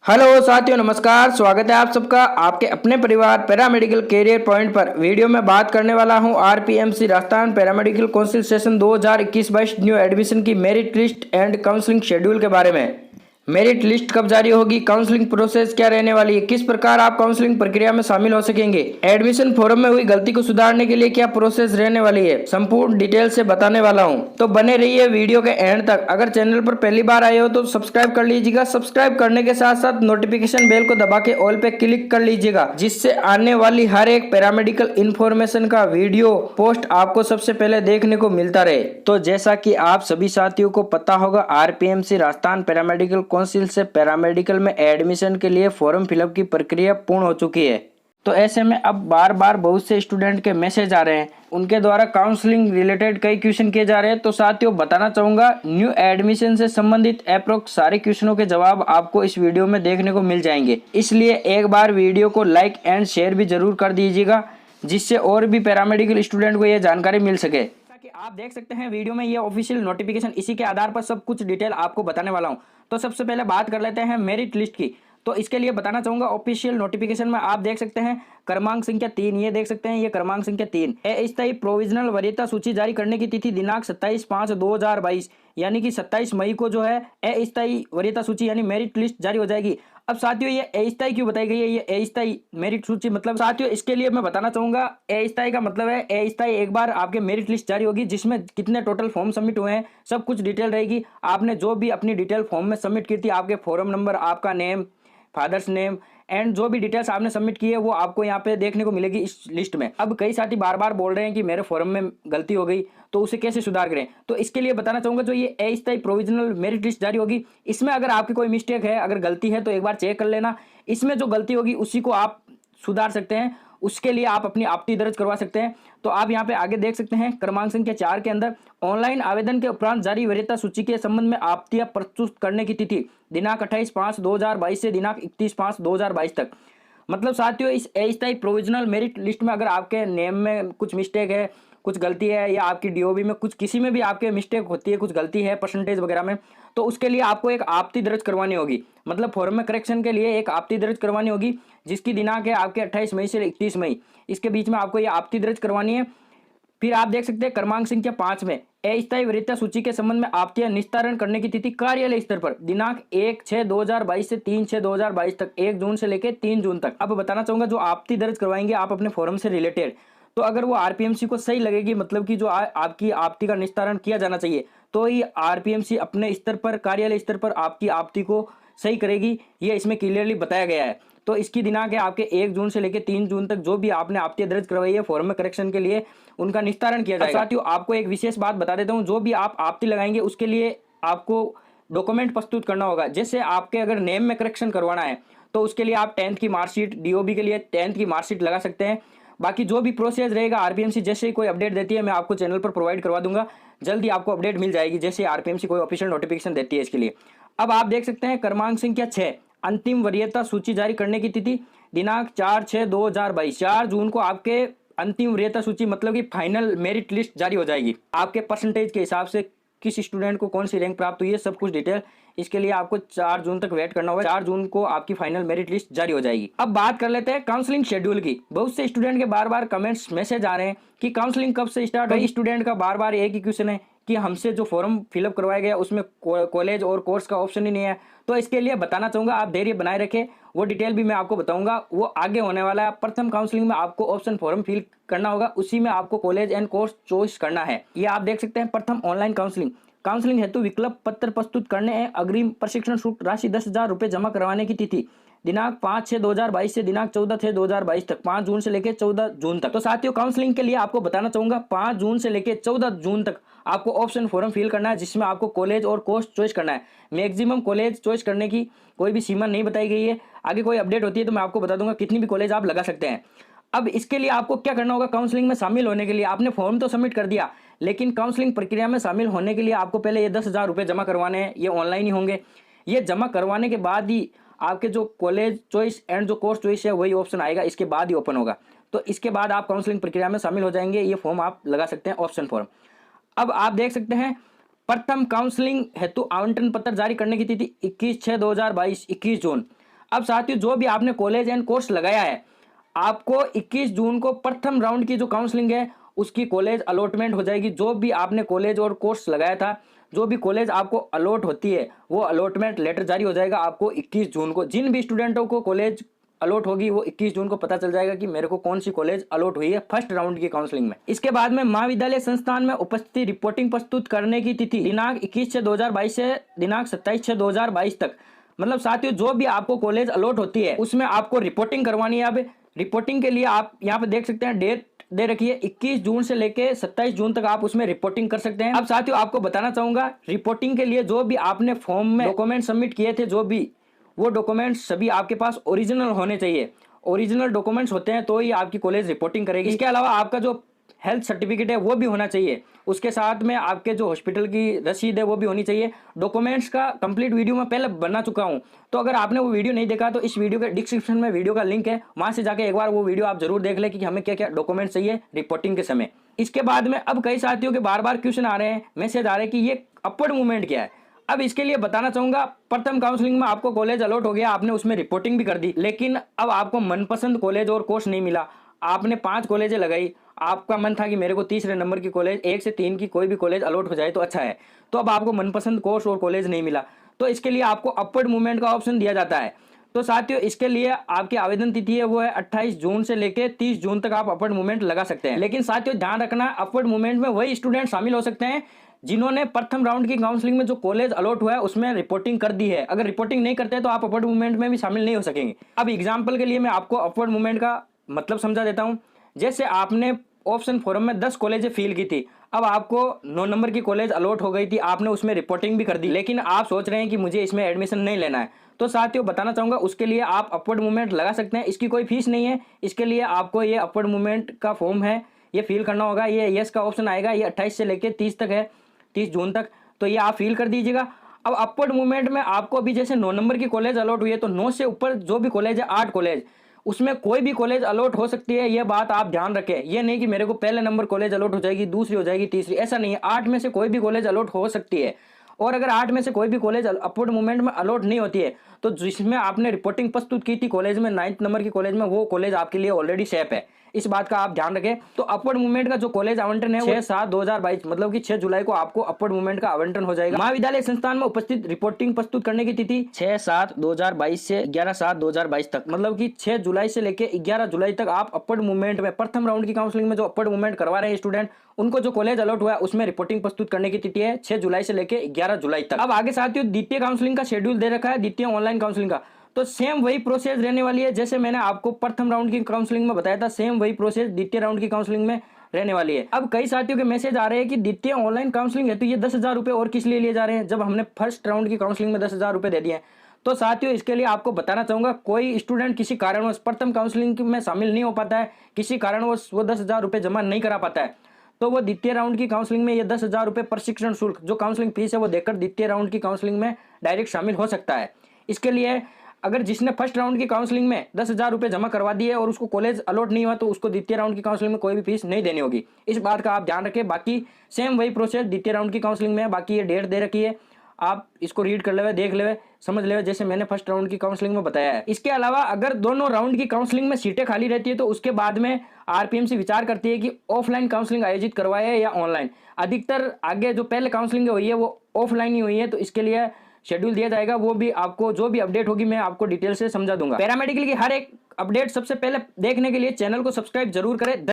Hello साथियों, नमस्कार। स्वागत है आप सबका आपके अपने परिवार पैरामेडिकल कैरियर पॉइंट पर। वीडियो में बात करने वाला हूं RPMC Rajasthan paramedical council session 2021-22 new admission की merit list and counselling schedule के बारे में। मेरिट लिस्ट कब जारी होगी, काउंसलिंग प्रोसेस क्या रहने वाली है, किस प्रकार आप काउंसलिंग प्रक्रिया में शामिल हो सकेंगे, एडमिशन फॉर्म में हुई गलती को सुधारने के लिए क्या प्रोसेस रहने वाली है, संपूर्ण डिटेल से बताने वाला हूं। तो बने रहिए वीडियो के एंड तक। अगर चैनल पर पहली बार आए हो तो सब्सक्राइब कर लीजिएगा। सब्सक्राइब करने के साथ साथ नोटिफिकेशन बेल को दबा के ऑल पे क्लिक कर लीजिएगा, जिससे आने वाली हर एक पैरामेडिकल इंफॉर्मेशन का वीडियो पोस्ट आपको सबसे पहले देखने को मिलता रहे। तो जैसा कि आप सभी साथियों को पता होगा, आरपीएमसी राजस्थान पैरामेडिकल काउंसिल से पैरामेडिकल में एडमिशन के लिए फॉर्म फिलअप की प्रक्रिया पूर्ण हो चुकी है। तो ऐसे में अब बार बार बहुत से स्टूडेंट के मैसेज आ रहे हैं, उनके द्वारा काउंसलिंग रिलेटेड कई क्वेश्चन किए जा रहे हैं। तो साथियों, बताना चाहूंगा न्यू एडमिशन से संबंधित अप्रोक्स सारे क्वेश्चनों के जवाब आपको इस वीडियो में देखने को मिल जाएंगे। इसलिए एक बार वीडियो को लाइक एंड शेयर भी जरूर कर दीजिएगा, जिससे और भी पैरामेडिकल स्टूडेंट को यह जानकारी मिल सके। आप देख सकते हैं वीडियो में ये ऑफिशियल नोटिफिकेशन, इसी के आधार पर सब कुछ डिटेल आपको बताने वाला हूं। तो सबसे पहले बात कर लेते हैं मेरिट लिस्ट की। तो इसके लिए बताना चाहूंगा, ऑफिशियल नोटिफिकेशन में आप देख सकते हैं क्रमांक संख्या 3, ये देख सकते हैं, ये क्रमांक संख्या 3 अस्थायी प्रोविजनल वरीयता सूची जारी करने की तिथि दिनांक 27/5/2022, यानी कि 27 मई को जो है अस्थायी वरीयता सूची यानी मेरिट लिस्ट जारी हो जाएगी। अब साथियों, ये अस्थायी क्यों बताई गई है, ये अस्थायी मेरिट सूची मतलब साथियों, इसके लिए मैं बताना चाहूंगा, अस्थायी का मतलब है अस्थायी एक बार आपके मेरिट लिस्ट जारी होगी, जिसमें कितने टोटल फॉर्म सबमिट हुए हैं सब कुछ डिटेल रहेगी। आपने जो भी अपनी डिटेल फॉर्म में सबमिट की थी, आपके फॉर्म नंबर, आपका नेम, फादर्स नेम एंड जो भी डिटेल्स आपने सबमिट की है वो आपको यहाँ पे देखने को मिलेगी इस लिस्ट में। अब कई साथी बार बार बोल रहे हैं कि मेरे फॉर्म में गलती हो गई, तो उसे कैसे सुधार करें। तो इसके लिए बताना चाहूंगा, जो ये अस्थायी प्रोविजनल मेरिट लिस्ट जारी होगी, इसमें अगर आपकी कोई मिस्टेक है, अगर गलती है तो एक बार चेक कर लेना। इसमें जो गलती होगी उसी को आप सुधार सकते हैं, उसके लिए आप अपनी आपत्ति दर्ज करवा सकते हैं। तो आप यहाँ पे आगे देख सकते हैं क्रमांक संख्या 4 के अंदर ऑनलाइन आवेदन के उपरांत जारी वरीयता सूची के संबंध में आपत्तियां प्रस्तुत करने की तिथि दिनांक 28/5/2022 से दिनांक 31/5/2022 तक। मतलब साथियों, इस अस्थायी प्रोविजनल मेरिट लिस्ट में अगर आपके नेम में कुछ मिस्टेक है, कुछ गलती है, या आपकी डीओबी में कुछ किसी में भी आपके मिस्टेक होती है, कुछ गलती है परसेंटेज वगैरह में, तो उसके लिए आपको एक आपत्ति दर्ज करवानी होगी। मतलब फॉर्म में करेक्शन के लिए एक आपत्ति दर्ज करवानी होगी, जिसकी दिनांक है आपके 28 मई से 31 मई, इसके बीच में आपको ये आपत्ति दर्ज करवानी है। फिर आप देख सकते हैं क्रमांक संख्या 5 में अस्थायी वरीयता सूची के संबंध में आपत्तियां निस्तारण करने की तिथि कार्यालय स्तर पर दिनांक 1/6/2022 से 3/6/2022 तक, 1 जून से लेकर 3 जून तक। अब बताना चाहूंगा, जो आपत्ति दर्ज करवाएंगे आप अपने फॉर्म से रिलेटेड, तो अगर वो आरपीएमसी को सही लगेगी, मतलब कि जो आपकी आपत्ति का निस्तारण किया जाना चाहिए, तो ये आरपीएमसी अपने स्तर पर, कार्यालय स्तर पर आपकी आपत्ति को सही करेगी। ये इसमें क्लियरली बताया गया है। तो इसकी दिनांक है आपके 1 जून से लेकर 3 जून तक, जो भी आपने आपत्ति दर्ज करवाई है फॉर्म में करेक्शन के लिए, उनका निस्तारण किया जाएगा। साथियों, आपको एक विशेष बात बता देता हूं, जो भी आप आपत्ति लगाएंगे उसके लिए आपको डॉक्यूमेंट प्रस्तुत करना होगा। जैसे आपके अगर नेम में करेक्शन करवाना है तो उसके लिए आप 10th की मार्कशीट, डीओबी के लिए 10th की मार्कशीट लगा सकते हैं। बाकी जो भी प्रोसेस रहेगा, आरपीएमसी जैसे ही कोई अपडेट देती है मैं आपको चैनल पर प्रोवाइड करवा दूंगा। जल्दी आपको अपडेट मिल जाएगी जैसे आरपीएमसी कोई ऑफिशियल नोटिफिकेशन देती है इसके लिए। अब आप देख सकते हैं क्रमांक संख्या 6 अंतिम वरीयता सूची जारी करने की तिथि दिनांक 4/6/2022, 4 जून को आपके अंतिम वरीयता सूची मतलब कि फाइनल मेरिट लिस्ट जारी हो जाएगी। आपके परसेंटेज के हिसाब से किस स्टूडेंट को कौन सी रैंक प्राप्त हुई है, सब कुछ डिटेल, इसके लिए आपको 4 जून तक वेट करना होगा। 4 जून को आपकी फाइनल मेरिट लिस्ट जारी हो जाएगी। अब बात कर लेते हैं काउंसलिंग शेड्यूल की। बहुत से स्टूडेंट के बार बार कमेंट्स मैसेज आ रहे हैं कि काउंसलिंग कब से स्टार्ट होगी। स्टूडेंट का बार बार एक ही क्वेश्चन है कि हमसे जो फॉर्म फिलअप करवाया गया उसमें कॉलेज और कोर्स का ऑप्शन ही नहीं है। तो इसके लिए बताना चाहूंगा, आप धैर्य बनाए रखें, वो डिटेल भी मैं आपको बताऊंगा, वो आगे होने वाला है। प्रथम काउंसलिंग में आपको ऑप्शन फॉर्म फिल करना होगा, उसी में आपको कॉलेज एंड कोर्स चॉइस करना है। ये आप देख सकते हैं प्रथम ऑनलाइन काउंसलिंग। काउंसलिंग हेतु विकल्प पत्र प्रस्तुत करने हैं। अग्रिम प्रशिक्षण शुल्क राशि 10,000 रुपये जमा करवाने की तिथि दिनांक 5/6/2022 से दिनांक 14/6/2022 तक, 5 जून से लेकर 14 जून तक। तो साथियों, काउंसलिंग के लिए आपको बताना चाहूंगा 5 जून से लेकर 14 जून तक आपको ऑप्शन फॉर्म फिल करना है, जिसमें आपको कॉलेज और कोर्स चॉइस करना है। मैक्सिमम कॉलेज चॉइस करने की कोई भी सीमा नहीं बताई गई है। आगे कोई अपडेट होती है तो मैं आपको बता दूंगा, कितनी भी कॉलेज आप लगा सकते हैं। अब इसके लिए आपको क्या करना होगा, काउंसलिंग में शामिल होने के लिए आपने फॉर्म तो सबमिट कर दिया, लेकिन काउंसलिंग प्रक्रिया में शामिल होने के लिए आपको पहले ये 10,000 रुपये जमा करवाने हैं। ये ऑनलाइन ही होंगे। ये जमा करवाने के बाद ही आपके जो कॉलेज चॉइस एंड जो कोर्स चॉइस है वही ऑप्शन आएगा, इसके बाद ही ओपन होगा। तो इसके बाद आप काउंसलिंग प्रक्रिया में शामिल हो जाएंगे। ये फॉर्म आप लगा सकते हैं, ऑप्शन फॉर्म। अब आप देख सकते हैं प्रथम काउंसलिंग हेतु आवंटन पत्र जारी करने की तिथि 21/6/2022, 21 जून। अब साथियों जो भी आपने कॉलेज एंड कोर्स लगाया है, आपको 21 जून को प्रथम राउंड की जो काउंसलिंग है उसकी कॉलेज अलॉटमेंट हो जाएगी। जो भी आपने कॉलेज और कोर्स लगाया था, जो भी कॉलेज आपको अलॉट होती है, वो अलॉटमेंट लेटर जारी हो जाएगा आपको 21 जून को। जिन भी स्टूडेंटों को कॉलेज अलॉट होगी वो 21 जून को पता चल जाएगा कि मेरे को कौन सी कॉलेज अलॉट हुई है फर्स्ट राउंड की काउंसलिंग में। इसके बाद में महाविद्यालय संस्थान में उपस्थिति रिपोर्टिंग प्रस्तुत करने की तिथि दिनांक 21/6/2022 से दिनांक 27/6/2022 तक। मतलब साथियों जो भी आपको कॉलेज अलॉट होती है उसमें आपको रिपोर्टिंग करवानी है। अब रिपोर्टिंग के लिए आप यहाँ पे देख सकते हैं डेट दे रखी है 21 जून से लेके 27 जून तक आप उसमें रिपोर्टिंग कर सकते हैं। अब साथियों आपको बताना चाहूंगा, रिपोर्टिंग के लिए जो भी आपने फॉर्म में डॉक्यूमेंट सबमिट किए थे, जो भी वो डॉक्यूमेंट्स सभी आपके पास ओरिजिनल होने चाहिए। ओरिजिनल डॉक्यूमेंट्स होते हैं तो ही आपकी कॉलेज रिपोर्टिंग करेगी। इसके अलावा आपका जो हेल्थ सर्टिफिकेट है वो भी होना चाहिए, उसके साथ में आपके जो हॉस्पिटल की रसीद है वो भी होनी चाहिए। डॉक्यूमेंट्स का कंप्लीट वीडियो मैं पहले बना चुका हूं, तो अगर आपने वो वीडियो नहीं देखा तो इस वीडियो के डिस्क्रिप्शन में वीडियो का लिंक है, वहां से जाके एक बार वो वीडियो आप जरूर देख लें कि हमें क्या क्या डॉक्यूमेंट चाहिए रिपोर्टिंग के समय। इसके बाद में अब कई साथियों के बार बार क्वेश्चन आ रहे हैं, मैसेज आ रहे हैं कि ये अपवर्ड मूवमेंट क्या है। अब इसके लिए बताना चाहूंगा, प्रथम काउंसलिंग में आपको कॉलेज अलॉट हो गया, आपने उसमें रिपोर्टिंग भी कर दी, लेकिन अब आपको मनपसंद कॉलेज और कोर्स नहीं मिला। आपने 5 कॉलेजें लगाई, आपका मन था कि मेरे को तीसरे नंबर की कॉलेज 1 से 3 की कोई भी कॉलेज अलॉट हो जाए तो अच्छा है, तो अब आपको मनपसंद कोर्स और कॉलेज नहीं मिला, तो इसके लिए आपको अपवर्ड मूवमेंट का ऑप्शन दिया जाता है। तो साथियों इसके लिए आपकी आवेदन तिथि है वो है 28 जून से लेकर 30 जून तक आप अपवर्ड मूवमेंट लगा सकते हैं। लेकिन साथियों ध्यान रखना, अपवर्ड मूवमेंट में वही स्टूडेंट शामिल हो सकते हैं जिन्होंने प्रथम राउंड की काउंसलिंग में जो कॉलेज अलॉट हुआ है उसमें रिपोर्टिंग कर दी है। अगर रिपोर्टिंग नहीं करते तो आप अपवर्ड मूवमेंट में भी शामिल नहीं हो सकेंगे। अब एग्जाम्पल के लिए मैं आपको अपवर्ड मूवमेंट का मतलब समझा देता हूं। जैसे आपने ऑप्शन फॉर्म में 10 कॉलेजें फिल की थी, अब आपको 9 नंबर की कॉलेज अलॉट हो गई थी, आपने उसमें रिपोर्टिंग भी कर दी, लेकिन आप सोच रहे हैं कि मुझे इसमें एडमिशन नहीं लेना है, तो साथियों बताना चाहूंगा उसके लिए आप अपवर्ड मूवमेंट लगा सकते हैं। इसकी कोई फीस नहीं है, इसके लिए आपको ये अपवर्ड मूवमेंट का फॉर्म है ये फिल करना होगा। ये यस का ऑप्शन आएगा, ये 28 से लेकर 30 तक है, 30 जून तक, तो ये आप फिल कर दीजिएगा। अब अपवर्ड मूवमेंट में आपको अभी जैसे 9 नंबर की कॉलेज अलॉट हुई है, तो 9 से ऊपर जो भी कॉलेज है 8 कॉलेज, उसमें कोई भी कॉलेज अलॉट हो सकती है, ये बात आप ध्यान रखें। ये नहीं कि मेरे को पहले नंबर कॉलेज अलॉट हो जाएगी, दूसरी हो जाएगी, तीसरी, ऐसा नहीं है। 8 में से कोई भी कॉलेज अलॉट हो सकती है। और अगर 8 में से कोई भी कॉलेज अपवर्ड मूवमेंट में अलॉट नहीं होती है, तो जिसमें आपने रिपोर्टिंग प्रस्तुत की थी कॉलेज में 9 नंबर की कॉलेज में, वो कॉलेज आपके लिए ऑलरेडी सेफ है। इस बात का आप ध्यान रखें। तो अपवर्ड मूवमेंट का जो कॉलेज आवंटन है 6/7/2022 मतलब कि 6 जुलाई को आपको अपवर्ड मूवमेंट का आवंटन हो जाएगा। महाविद्यालय संस्थान में उपस्थित रिपोर्टिंग प्रस्तुत करने की तिथि 6/7/2022 से 11/7/2022 तक, मतलब कि 6 जुलाई से लेकर 11 जुलाई तक आप अपवर्ड मूवमेंट में प्रथम राउंड की काउंसलिंग में जो अपवर्ड मूवमेंट करवा रहे हैं स्टूडेंट, उनको जो कॉलेज अलॉट हुआ है उसमें रिपोर्टिंग प्रस्तुत करने की तिथि है 6 जुलाई से लेकर 11 जुलाई तक। अब आगे साथियों द्वितीय काउंसलिंग का शेड्यूल दे रखा है, द्वितीय ऑनलाइन काउंसलिंग का, तो सेम वही प्रोसेस रहने वाली है जैसे मैंने आपको प्रथम राउंड की काउंसलिंग में बताया था, सेम वही प्रोसेस द्वितीय राउंड की काउंसलिंग में रहने वाली है। अब कई साथियों के मैसेज आ रहे हैं कि द्वितीय ऑनलाइन काउंसलिंग है तो ये 10,000 रुपए और किस लिए लिए जा रहे हैं, जब हमने फर्स्ट राउंड की काउंसलिंग में 10,000 रुपए दे दिए हैं। तो साथियों इसके लिए आपको बताना चाहूंगा, कोई स्टूडेंट किसी कारणवश प्रथम काउंसलिंग में शामिल नहीं हो पाता है, किसी कारणवश वो 10,000 रुपए जमा नहीं करा पाता है, तो वो द्वितीय राउंड की काउंसलिंग में ये 10,000 रुपए प्रशिक्षण शुल्क जो काउंसलिंग फीस है वो देकर द्वितीय राउंड की काउंसलिंग में डायरेक्ट शामिल हो सकता है। इसके लिए अगर जिसने फर्स्ट राउंड की काउंसलिंग में 10,000 रुपए जमा करवा दिए और उसको कॉलेज अलॉट नहीं हुआ, तो उसको द्वितीय राउंड की काउंसलिंग में कोई भी फीस नहीं देनी होगी। इस बात का आप ध्यान रखें। बाकी सेम वही प्रोसेस द्वितीय राउंड की काउंसलिंग में है। बाकी ये डेट दे रखी है, आप इसको रीड कर लेवे, देख लेवे, समझ लेवे, जैसे मैंने फर्स्ट राउंड की काउंसलिंग में बताया है। इसके अलावा अगर दोनों राउंड की काउंसलिंग में सीटें खाली रहती है तो उसके बाद में आरपीएमसी विचार करती है कि ऑफलाइन काउंसलिंग आयोजित करवाए या ऑनलाइन। अधिकतर आगे जो पहले काउंसलिंग हुई है वो ऑफलाइन ही हुई है, तो इसके लिए शेड्यूल दिया जाएगा, वो भी आपको जो भी अपडेट होगी मैं आपको डिटेल से समझा दूंगा। पैरामेडिकल की हर एक अपडेट सबसे पहले देखने के लिए चैनल को सब्सक्राइब जरूर करें।